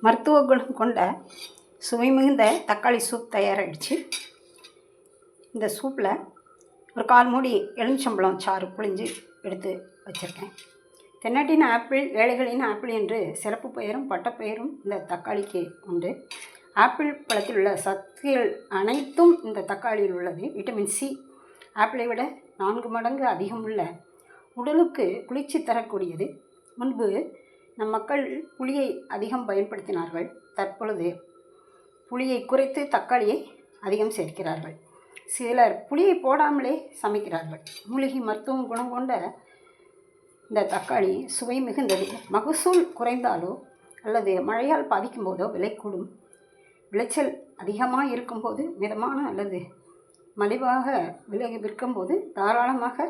மருத்துவ குணம் கொண்ட சுவை மிகுந்த தக்காளி சூப் தயாராகிடுச்சு. இந்த சூப்பில் ஒரு 1/4 மூடி எலுமிச்சம்பழம் சாறு புழிஞ்சு எடுத்து வச்சுருக்கேன். தென்னாட்டின் ஆப்பிள், ஏழைகளின் ஆப்பிள் என்று சிறப்பு பெயரும் பட்டப்பெயரும் இந்த தக்காளிக்கு உண்டு. ஆப்பிள் பழத்தில் உள்ள சத்துகள் அனைத்தும் இந்த தக்காளியில் உள்ளது. விட்டமின் சி ஆப்பிளை விட 4 மடங்கு அதிகம் உள்ள உடலுக்கு குளிர்ச்சி தரக்கூடியது. முன்பு நம் மக்கள் புளியை அதிகம் பயன்படுத்தினார்கள். தற்பொழுது புளியை குறைத்து தக்காளியை அதிகம் சேர்க்கிறார்கள். சிலர் புளியை போடாமலே சமைக்கிறார்கள். மூலிகை மருத்துவம் குணம் கொண்ட இந்த தக்காளி சுவை மிகுந்தது. மகசூல் குறைந்தாலோ அல்லது மழையால் பாதிக்கும் போதோ விலை கூடும். விளைச்சல் அதிகமாக இருக்கும்போது மிதமான அல்லது மலிவாக விலை விற்கும்போது தாராளமாக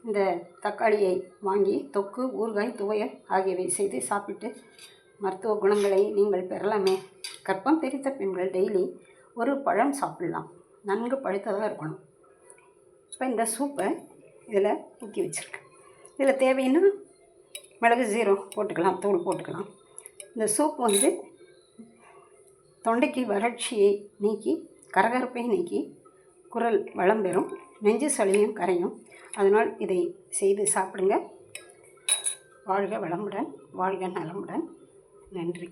இந்த தக்காளியை வாங்கி தொக்கு, ஊறுகாய், துவையல் ஆகியவை செய்து சாப்பிட்டு மருத்துவ குணங்களை நீங்கள் பெறலாமே. கர்ப்பம் தெரித்த பெண்கள் டெய்லி ஒரு பழம் சாப்பிடலாம். நன்கு பழுத்ததாக இருக்கணும். இப்போ இந்த சூப்பை இதில் ஊற்றி வச்சுருக்கேன். இதில் தேவைன்னா மிளகு ஜீரகம் போட்டுக்கலாம், தூள் போட்டுக்கலாம். இந்த சூப் தொண்டைக்கு வறட்சியை நீக்கி கரகரப்பை நீக்கி குரல் வளம் பெறும், நெஞ்சு சளியும் கரையும். அதனால் இதை செய்து சாப்பிடுங்க. வாழ்க வளமுடன், வாழ்க நலமுடன். நன்றி.